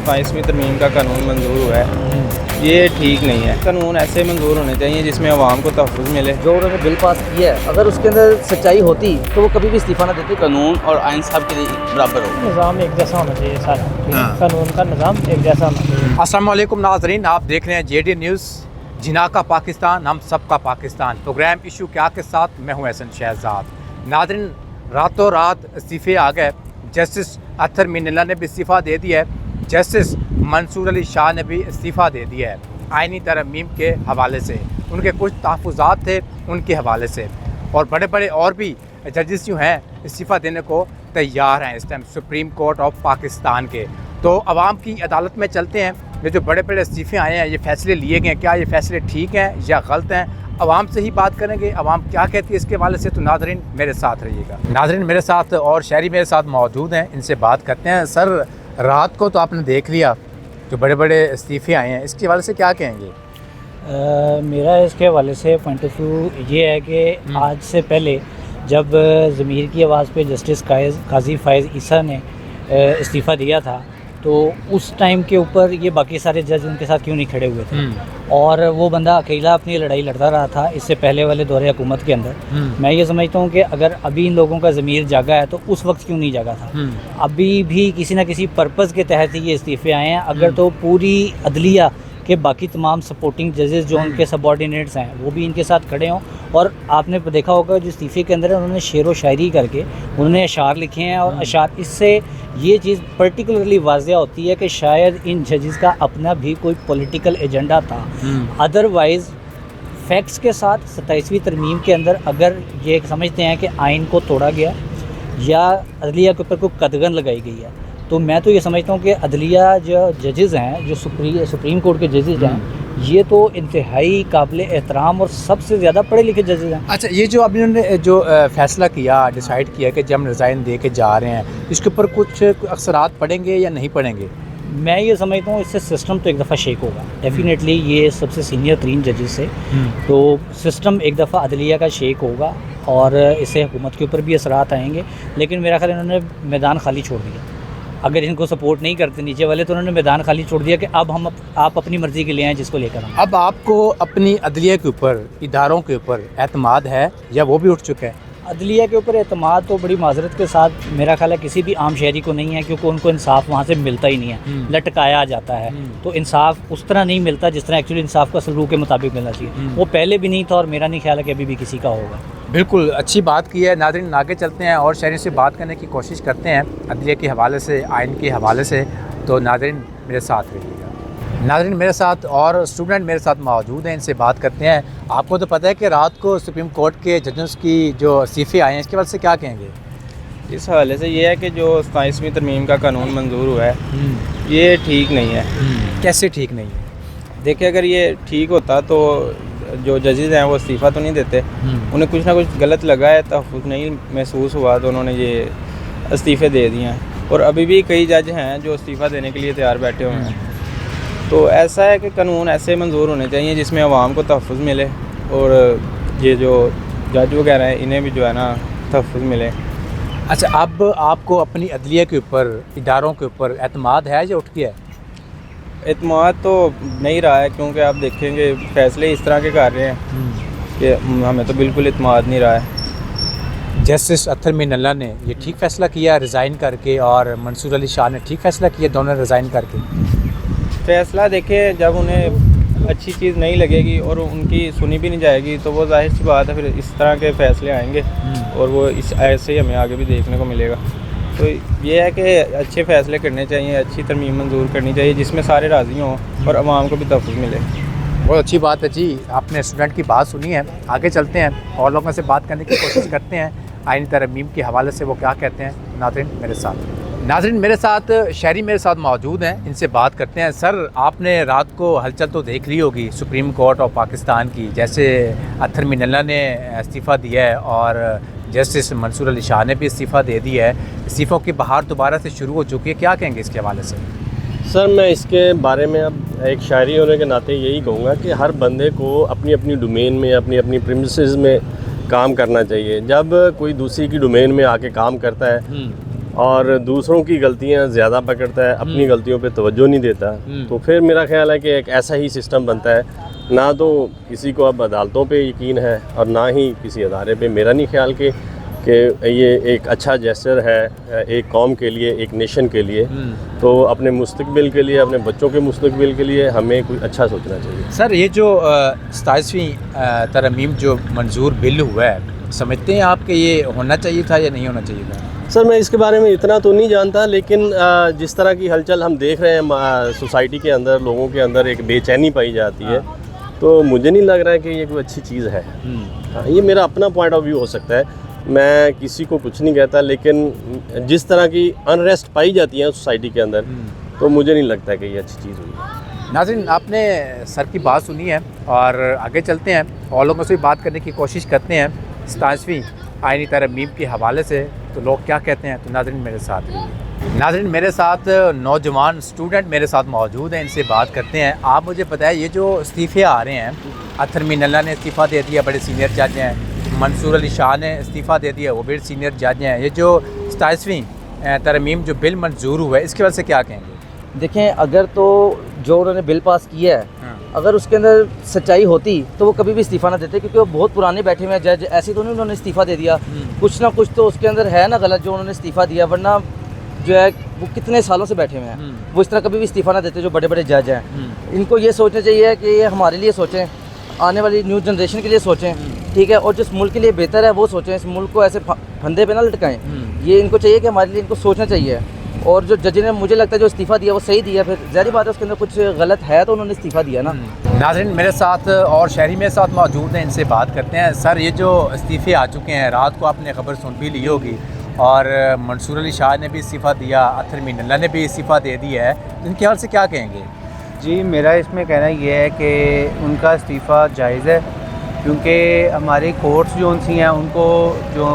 27वीं तरमीम का कानून मंजूर हुआ है, ये ठीक नहीं है। कानून ऐसे मंजूर होने चाहिए जिसमें आवाम को तहफ़्फ़ुज़ मिले। जो उन्होंने बिल पास किया है, अगर उसके अंदर सच्चाई होती तो वो कभी भी इस्तीफ़ा ना देते। कानून और आइन साहब के बराबर हो। निज़ाम एक जैसा होना चाहिए सारा, कानून का निज़ाम एक जैसा होना चाहिए। अस्सलाम वालेकुम नाज़रीन, आप देख रहे हैं JD न्यूज़, जिना का पाकिस्तान, हम सबका पाकिस्तान। प्रोग्राम इशू क्या के साथ मैं हूं एहसन शहजाद। नाज़रीन, रातों रात इस्तीफ़े आ गए। जस्टिस अत्तर मिनल्ला ने भी इस्तीफ़ा दे दिया है, जस्टिस मंसूर अली शाह ने भी इस्तीफ़ा दे दिया है आइनी तरमीम के हवाले से। उनके कुछ तहफ़्फ़ुज़ात थे उनके हवाले से, और बड़े बड़े और भी जजेस जो हैं इस्तीफ़ा देने को तैयार हैं इस time supreme court of Pakistan के। तो आवाम की अदालत में चलते हैं। ये जो बड़े बड़े इस्तीफ़े आए हैं, ये फ़ैसले लिए गए हैं, क्या ये फ़ैसले ठीक हैं या गलत हैं? आवाम से ही बात करेंगे, आवाम क्या कहती है इसके हवाले से। तो नाज़रीन मेरे साथ रहिएगा। नाज़रीन मेरे साथ और शहरी मेरे साथ मौजूद हैं, इनसे बात करते हैं। सर, रात को तो आपने देख लिया जो बड़े बड़े इस्तीफ़े आए हैं, इसके हवाले से क्या कहेंगे? मेरा इसके हवाले से पॉइंट ऑफ व्यू ये है कि आज से पहले जब ज़मीर की आवाज़ पे जस्टिस काजी फ़ाइज़ ईसा ने इस्तीफ़ा दिया था, तो उस टाइम के ऊपर ये बाकी सारे जज उनके साथ क्यों नहीं खड़े हुए थे? और वो बंदा अकेला अपनी लड़ाई लड़ता रहा था इससे पहले वाले दौरे हुकूमत के अंदर। मैं ये समझता हूँ कि अगर अभी इन लोगों का ज़मीर जागा है तो उस वक्त क्यों नहीं जागा था? अभी भी किसी ना किसी पर्पज़ के तहत ही ये इस्तीफ़े आए हैं। अगर तो पूरी अदलिया के बाकी तमाम सपोर्टिंग जजेस जो उनके सबॉर्डिनेट्स हैं वो भी इनके साथ खड़े हों। और आपने देखा होगा जो इस्तीफ़े के अंदर है, उन्होंने शेर व शायरी करके उन्होंने अशार लिखे हैं, और अशार इससे ये चीज़ पर्टिकुलरली वाज़िया होती है कि शायद इन जजेस का अपना भी कोई पॉलिटिकल एजेंडा था। अदरवाइज़ फैक्ट्स के साथ 27वीं तरमीम के अंदर अगर ये समझते हैं कि आइन को तोड़ा गया या अदलिया के ऊपर कोई कदगन लगाई गई है, तो मैं तो ये समझता हूँ कि अदलिया जो जजेस हैं, जो सुप्रीम कोर्ट के जजेस हैं, ये तो इंतहाई काबिल एहतराम और सबसे ज़्यादा पढ़े लिखे जजेस हैं। अच्छा, ये जो अभी उन्होंने जो फ़ैसला किया, डिसाइड किया कि जब हम रिज़ाइन दे के जा रहे हैं, इसके ऊपर कुछ असरात पड़ेंगे या नहीं पड़ेंगे? मैं ये समझता हूँ इससे सिस्टम तो एक दफ़ा शेक होगा डेफिनेटली। ये सबसे सीनियर तरीन जजेस है, तो सिस्टम एक दफ़ा अदलिया का शेक होगा और इससे हुकूमत के ऊपर भी असरात आएंगे। लेकिन मेरा ख्याल इन्होंने मैदान खाली छोड़ दिया। अगर इनको सपोर्ट नहीं करते नीचे वाले तो उन्होंने मैदान खाली छोड़ दिया कि अब आप अपनी मर्ज़ी के लिए आएँ जिसको लेकर हम। अब आपको अपनी अदलिया के ऊपर, इदारों के ऊपर एतमाद है या वो भी उठ चुका है? अदलिया के ऊपर एतमाद तो बड़ी माजरत के साथ मेरा ख्याल है किसी भी आम शहरी को नहीं है, क्योंकि उनको इंसाफ वहाँ से मिलता ही नहीं है, लटकाया जाता है। तो इंसाफ उस तरह नहीं मिलता जिस तरह एक्चुअली इंसाफ का सलूक के मुताबिक मिलना चाहिए। वो पहले भी नहीं था और मेरा नहीं ख्याल है कि अभी भी किसी का होगा। बिल्कुल अच्छी बात की है। नाज़रीन आगे चलते हैं और शहरी से बात करने की कोशिश करते हैं अदलिया के हवाले से, आइन के हवाले से। तो नाज़रीन मेरे साथ रहिएगा। नाज़रीन मेरे साथ और स्टूडेंट मेरे साथ मौजूद हैं, इनसे बात करते हैं। आपको तो पता है कि रात को सुप्रीम कोर्ट के जजेस की जो इस्तीफ़े आए हैं, इसके हवाले से क्या कहेंगे? इस हवाले से ये है कि जो 27वीं तरमीम का कानून मंजूर हुआ है, ये ठीक नहीं है। कैसे ठीक नहीं है? देखिए, अगर ये ठीक होता तो जो जजेस हैं वो इस्तीफ़ा तो नहीं देते। उन्हें कुछ ना कुछ गलत लगा है, तहफ़्फ़ुज़ नहीं महसूस हुआ, तो उन्होंने ये इस्तीफ़े दे दिए हैं। और अभी भी कई जज हैं जो इस्तीफ़ा देने के लिए तैयार बैठे हुए हैं। तो ऐसा है कि कानून ऐसे मंजूर होने चाहिए जिसमें आवाम को तहफ़्फ़ुज़ मिले, और ये जो जज वगैरह हैं इन्हें भी जो है ना तहफ़्फ़ुज़ मिले। अच्छा, अब आपको अपनी अदलिया के ऊपर, इदारों के ऊपर एतमाद है या उठ गया है? एतमाद तो नहीं रहा है, क्योंकि आप देखेंगे फ़ैसले इस तरह के कर रहे हैं कि हमें तो बिल्कुल एतमाद नहीं रहा है। जस्टिस अत्तर मिनल्ला ने ये ठीक फ़ैसला किया रिज़ाइन करके, और मंसूर अली शाह ने ठीक फ़ैसला किया दोनों रिज़ाइन करके? फ़ैसला देखिए, जब उन्हें अच्छी चीज़ नहीं लगेगी और उनकी सुनी भी नहीं जाएगी तो वो जाहिर सी बात है फिर इस तरह के फ़ैसले आएंगे, और वो इस ऐसे ही हमें आगे भी देखने को मिलेगा। तो ये है कि अच्छे फ़ैसले करने चाहिए, अच्छी तरमीम मंजूर करनी चाहिए जिसमें सारे राज़ी हों और आवाम को भी तहफ़्फ़ुज़ मिले। बहुत अच्छी बात है जी, आपने स्टूडेंट की बात सुनी है। आगे चलते हैं और लोगों से बात करने की कोशिश करते हैं आइन तरमीम के हवाले से, वो क्या कहते हैं। नाज़रीन मेरे साथ शहरी मेरे साथ मौजूद हैं, इनसे बात करते हैं। सर, आपने रात को हलचल तो देख ली होगी सुप्रीम कोर्ट ऑफ पाकिस्तान की, जैसे अत्तर मिनल्ला ने इस्तीफ़ा दिया है और जस्टिस मंसूर अली शाह ने भी इस्तीफ़ा दे दिया है। इस्तीफ़ों की बहार दोबारा से शुरू हो चुकी है, क्या कहेंगे इसके हवाले से? सर, मैं इसके बारे में अब एक शायरी होने के नाते यही कहूँगा कि हर बंदे को अपनी अपनी डोमेन में, अपनी अपनी प्रीमिसेस में काम करना चाहिए। जब कोई दूसरी की डोमेन में आके काम करता है और दूसरों की गलतियां ज़्यादा पकड़ता है, अपनी गलतियों पे तवज्जो नहीं देता, तो फिर मेरा ख्याल है कि एक ऐसा ही सिस्टम बनता है, ना तो किसी को अब अदालतों पे यकीन है और ना ही किसी अदारे पे। मेरा नहीं ख्याल कि ये एक अच्छा जेस्चर है एक कौम के लिए, एक नेशन के लिए। तो अपने मुस्तकबिल के लिए, अपने बच्चों के मुस्तकबिल के लिए हमें कुछ अच्छा सोचना चाहिए। सर ये जो 27वीं तरमीम जो मंजूर बिल हुआ है, समझते हैं आप कि ये होना चाहिए था या नहीं होना चाहिए था? सर मैं इसके बारे में इतना तो नहीं जानता, लेकिन जिस तरह की हलचल हम देख रहे हैं सोसाइटी के अंदर, लोगों के अंदर एक बेचैनी पाई जाती है, तो मुझे नहीं लग रहा है कि ये कोई अच्छी चीज़ है। ये मेरा अपना पॉइंट ऑफ व्यू हो सकता है, मैं किसी को कुछ नहीं कहता, लेकिन जिस तरह की अनरेस्ट पाई जाती है सोसाइटी के अंदर, तो मुझे नहीं लगता कि ये अच्छी चीज़ हुई है। नाज़रीन, आपने सर की बात सुनी है और आगे चलते हैं और लोगों से भी बात करने की कोशिश करते हैं 27वीं आईनी तरमीम के हवाले से, तो लोग क्या कहते हैं। तो नाज़रीन मेरे साथ रहिए। नाज़रीन मेरे साथ नौजवान स्टूडेंट मेरे साथ मौजूद हैं, इनसे बात करते हैं। आप मुझे बताएं, ये जो इस्तीफ़े आ रहे हैं, अतर मीनल्ला ने इस्तीफ़ा दे दिया, बड़े सीनियर जज हैं, मंसूर अली शाह ने इस्तीफ़ा दे दिया, वो भी सीनियर जज हैं, ये जो 27वीं तरमीम जो बिल मंजूर हुआ है, इसके वजह से क्या कहेंगे? देखें, अगर तो जो उन्होंने बिल पास किया है, अगर उसके अंदर सच्चाई होती तो वो कभी भी इस्तीफ़ा ना देते, क्योंकि वो बहुत पुराने बैठे हुए हैं जज। ऐसे तो नहीं उन्होंने इस्तीफ़ा दे दिया, कुछ ना कुछ तो उसके अंदर है ना गलत जो उन्होंने इस्तीफ़ा दिया, वरना जो है वो कितने सालों से बैठे हुए हैं, वो इस तरह कभी भी इस्तीफ़ा ना देते जो बड़े बड़े जज हैं। इनको ये सोचना चाहिए कि ये हमारे लिए सोचें, आने वाली न्यू जनरेशन के लिए सोचें, ठीक है, और जिस मुल्क के लिए बेहतर है वो सोचें, इस मुल्क को ऐसे फंदे पे ना लटकाएं। ये इनको चाहिए कि हमारे लिए इनको सोचना चाहिए। और जो जज ने, मुझे लगता है जो इस्तीफ़ा दिया वो सही दिया, फिर ज़ाहिर बात है उसके अंदर कुछ गलत है तो उन्होंने इस्तीफ़ा दिया ना। नाज़रीन मेरे साथ और शहरी मेरे साथ मौजूद हैं, इनसे बात करते हैं। सर ये जो इस्तीफ़े आ चुके हैं, रात को आपने खबर सुन भी ली होगी, और मंसूर अली शाह ने भी इस्तीफ़ा दिया, अतर मीनल्ला ने भी इस्तीफ़ा दे दिया है, तो इनके हाल से क्या कहेंगे? जी, मेरा इसमें कहना ये है कि उनका इस्तीफ़ा जायज़ है, क्योंकि हमारी कोर्ट्स जो सी हैं उनको जो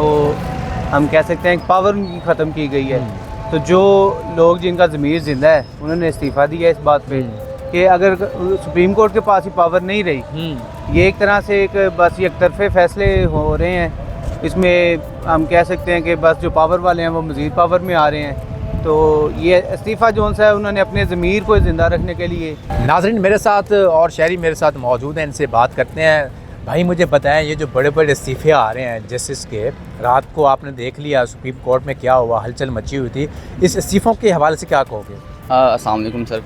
हम कह सकते हैं पावर उनकी ख़त्म की गई है। तो जो लोग जिनका ज़मीर ज़िंदा है उन्होंने इस्तीफ़ा दिया इस बात पे कि अगर सुप्रीम कोर्ट के पास ही पावर नहीं रही, ये एक तरह से एक बस एक तरफे फैसले हो रहे हैं, इसमें हम कह सकते हैं कि बस जो पावर वाले हैं वो मज़ीद पावर में आ रहे हैं। तो ये इस्तीफ़ा जो सा है उन्होंने अपने ज़मीर को ज़िंदा रखने के लिए। नाज़रीन मेरे साथ और शहरी मेरे साथ मौजूद हैं, इनसे बात करते हैं। भाई मुझे बताएं, ये जो बड़े बड़े इस्तीफ़े आ रहे हैं जस्टिस के, रात को आपने देख लिया सुप्रीम कोर्ट में क्या हुआ, हलचल मची हुई थी, इस इस्तीफ़ों के हवाले से क्या कहोगे? अस्सलाम वालेकुम सर।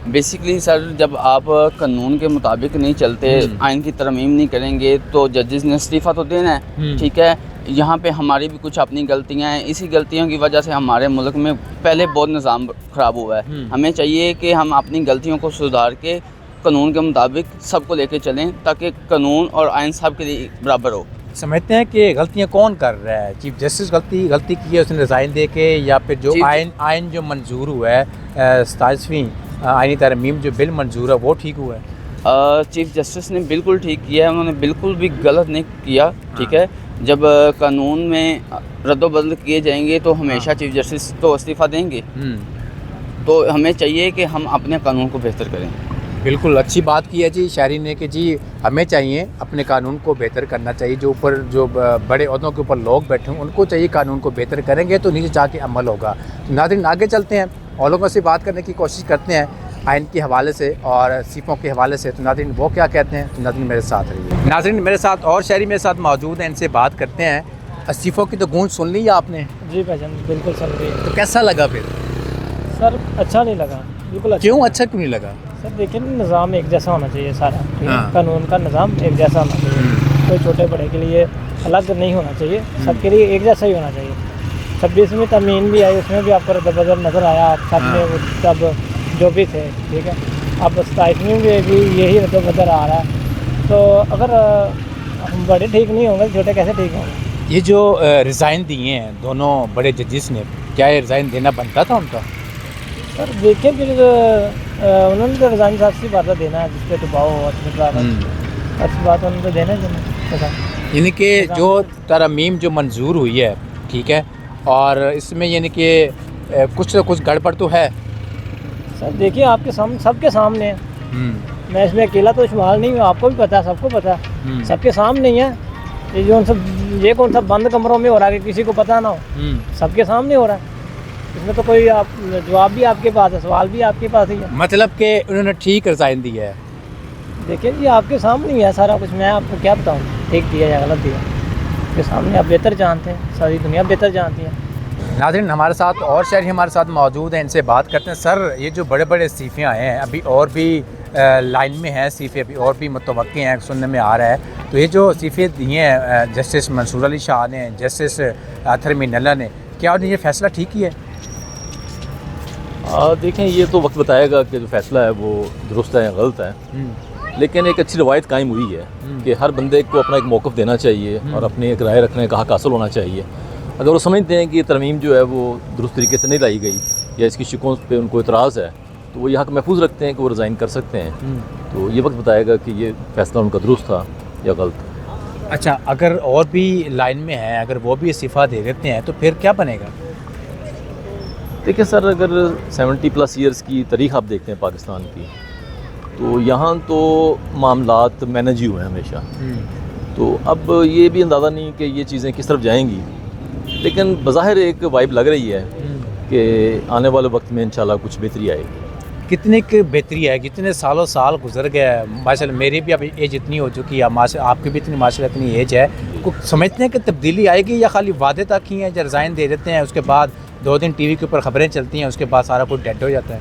बेसिकली सर, जब आप कानून के मुताबिक नहीं चलते, आइन की तरमीम नहीं करेंगे, तो जजेस ने इस्तीफ़ा तो देना है, ठीक है। यहाँ पे हमारी भी कुछ अपनी गलतियाँ हैं, इसी गलतियों की वजह से हमारे मुल्क में पहले बहुत निज़ाम ख़राब हुआ है। हमें चाहिए कि हम अपनी गलतियों को सुधार के कानून के मुताबिक सबको लेके चलें, ताकि कानून और आइन सब के लिए बराबर हो। समझते हैं कि गलतियाँ कौन कर रहा है? चीफ जस्टिस गलती की है, उसने रिज़ाइन दे के, या फिर जो आइन जो मंजूर हुआ है 27वीं आइनी तरमीम जो बिल मंजूर है वो ठीक हुआ है? चीफ जस्टिस ने बिल्कुल ठीक किया है, उन्होंने बिल्कुल भी गलत नहीं किया, ठीक है। जब कानून में रद्दोबदल किए जाएंगे तो हमेशा चीफ जस्टिस तो इस्तीफ़ा देंगे, तो हमें चाहिए कि हम अपने कानून को बेहतर करें। बिल्कुल अच्छी बात की है जी शायरी ने कि जी हमें चाहिए अपने कानून को बेहतर करना चाहिए। जो ऊपर जो बड़े ओहदों के ऊपर लोग बैठे हैं उनको चाहिए कानून को बेहतर करेंगे तो नीचे जाके अमल होगा। तो नाज़रीन आगे चलते हैं और लोगों से बात करने की कोशिश करते हैं आइन के हवाले से और सिफों के हवाले से। तो नाज़रीन वो क्या कहते हैं, तो नाज़रीन मेरे साथ रहिए। नाज़रीन मेरे साथ और शहरी मेरे साथ मौजूद हैं, इनसे बात करते हैं। इस्तीफ़ों की तो गूंज सुन ली आपने? जी भाईजान बिल्कुल सुन रही है। तो कैसा लगा फिर? सर अच्छा नहीं लगा, बिल्कुल अच्छा। क्यों अच्छा क्यों नहीं लगा? सर देखिए निज़ाम एक जैसा होना चाहिए सारा, हाँ। कानून का निज़ाम एक जैसा होना चाहिए, कोई छोटे बड़े के लिए अलग नहीं होना चाहिए, सबके लिए एक जैसा ही होना चाहिए। 26वीं तरमीम भी आई, उसमें भी आपको रद्द-बदल नज़र आया, आप सब में सब जो भी थे, ठीक है। अब 27वीं में भी यही रद्द-बदल आ रहा है, तो अगर हम बड़े ठीक नहीं होंगे छोटे कैसे ठीक होंगे? ये जो रिज़ाइन दिए हैं दोनों बड़े जजेस ने, क्या ये रिज़ाइन देना बनता था उनका? सर देखिए फिर उन्होंने तो रिज़ाइन साहब से बात देना है, जिस पे दबाव हो अच्छी बात उन्होंने तो देना है। यानी कि जो तरमीम जो मंजूर हुई है, ठीक है, और इसमें यानी कि कुछ ना कुछ गड़बड़ तो है। सर देखिए आपके सामने, सबके सामने है, मैं इसमें अकेला तो शुमार नहीं हूँ, आपको भी पता है, सबको पता है, सबके सामने ही है। ये जो सब ये कौन सा बंद कमरों में हो रहा है कि किसी को पता ना हो, सबके सामने हो रहा है। इसमें तो कोई आप जवाब भी आपके पास है, सवाल भी आपके पास ही है। मतलब कि उन्होंने ठीक रिज़ाइन दिया है। देखिए जी आपके सामने ही है सारा कुछ, मैं आपको क्या बताऊँ ठीक दिया या गलत दिया, आपके सामने, आप बेहतर जानते हैं, सारी दुनिया बेहतर जानती है। नाज़रीन हमारे साथ और शहरी हमारे साथ मौजूद हैं, इनसे बात करते हैं। सर ये जो बड़े बड़े इस्तीफ़े आए हैं, अभी और भी लाइन में हैं इस्तीफ़े, अभी और भी मुतवक्के हैं, सुनने में आ रहा है, तो ये जो इस्तीफ़े दिए हैं जस्टिस मंसूर अली शाह ने, जस्टिस अतर मीनल्ला ने, क्या उन्हें ये फ़ैसला ठीक ही है? देखें ये तो वक्त बताएगा कि जो फ़ैसला है वो दुरुस्त है या गलत है, लेकिन एक अच्छी रवायत कायम हुई है कि हर बंदे को अपना एक मौक़िफ़ देना चाहिए और अपनी एक राय रखने का हक़ हासिल होना चाहिए। अगर वो समझते हैं कि ये तरमीम जो है वो दुरुस्त तरीके से नहीं लाई गई या इसकी शिकों पे उनको इतराज़ है, तो वो ये हक़ महफूज रखते हैं कि वो रिज़ाइन कर सकते हैं। तो ये वक्त बताएगा कि ये फ़ैसला उनका दुरुस्त था या गलत। अच्छा, अगर और भी लाइन में हैं, अगर वो भी इस्तीफ़ा दे देते हैं तो फिर क्या बनेगा? देखिए सर, अगर 70+ ईयर्स की तारीख़ आप देखते हैं पाकिस्तान की, तो यहाँ तो मामलात मैनेज ही हुए हैं हमेशा। तो अब ये भी अंदाज़ा नहीं कि ये चीज़ें किस तरफ जाएंगी, लेकिन बज़ाहिर एक वाइब लग रही है कि आने वाले वक्त में इंशाल्लाह कुछ बेहतरी आएगी। कितनी की बेहतरी है? कितने सालों साल गुजर गया है, माशाल्लाह मेरी भी अभी एज इतनी हो चुकी है, आपकी भी इतनी माशाल्लाह इतनी एज है, कुछ समझते हैं कि तब्दीली आएगी या खाली वादे तक ही हैं, जो रिज़ाइन दे देते हैं उसके बाद 2 दिन टीवी के ऊपर ख़बरें चलती हैं, उसके बाद सारा कुछ डेड हो जाता है?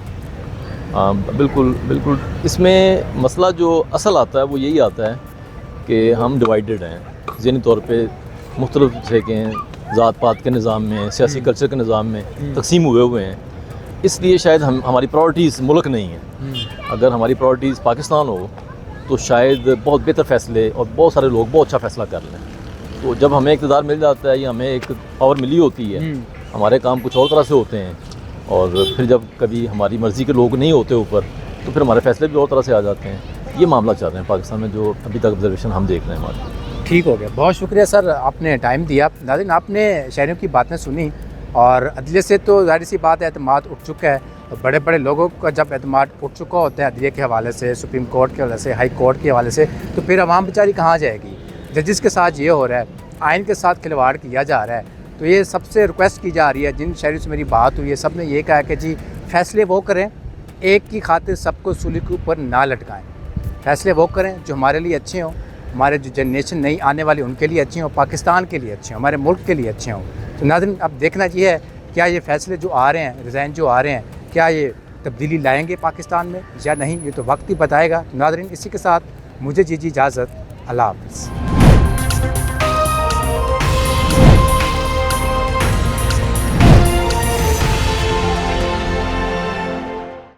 हाँ बिल्कुल बिल्कुल, इसमें मसला जो असल आता है वो यही आता है कि हम डिवाइडेड हैं, ज़हनी तौर पे मुख्तलिफ तरह के ज़ात पात के निज़ाम में, सियासी कल्चर के निज़ाम में तकसीम हुए हैं, इसलिए शायद हमारी प्रायोरिटीज़ मुल्क नहीं है। अगर हमारी प्रायोरिटीज़ पाकिस्तान हो तो शायद बहुत बेहतर फ़ैसले और बहुत सारे लोग बहुत अच्छा फ़ैसला कर लें। तो जब हमें इक़्तिदार मिल जाता है या हमें एक पावर मिली होती है, हमारे काम कुछ और तरह से होते हैं, और फिर जब कभी हमारी मर्ज़ी के लोग नहीं होते ऊपर, तो फिर हमारे फ़ैसले भी और तरह से आ जाते हैं। ये मामला चल रहे हैं पाकिस्तान में, जो अभी तक ऑब्जर्वेशन हम देख रहे हैं हमारे। ठीक हो गया, बहुत शुक्रिया सर, आपने टाइम दिया। नाज़रीन आपने शहरियों की बातें सुनी, और अदलिया से तो ज़ाहिर सी बात है एतमाद उठ चुका है, और बड़े बड़े लोगों का जब एतमाद उठ चुका होता है अदलिया के हवाले से, सुप्रीम कोर्ट के हवाले से, हाई कोर्ट के हवाले से, तो फिर आवाम बेचारी कहाँ जाएगी? जजिस के साथ ये हो रहा है, आइन के साथ खिलवाड़ किया जा रहा है, तो ये सबसे रिक्वेस्ट की जा रही है, जिन शहरियों से मेरी बात हुई है सब ने ये कहा कि जी फ़ैसले वो करें, एक की खातिर सबको सूली के ऊपर ना लटकाएं, फ़ैसले वो करें जो हमारे लिए अच्छे हों, हमारे जो जनरेशन नई आने वाली उनके लिए अच्छे हों, पाकिस्तान के लिए अच्छे हों, हमारे मुल्क के लिए अच्छे हों। तो नाज़रीन अब देखना ये है क्या ये फ़ैसले जो आ रहे हैं, रिज़ाइन जो आ रहे हैं, क्या ये तब्दीली लाएंगे पाकिस्तान में या नहीं, ये तो वक्त ही बताएगा। नाज़रीन इसी के साथ मुझे जी इजाज़त, अल्लाह हाफ़िज़।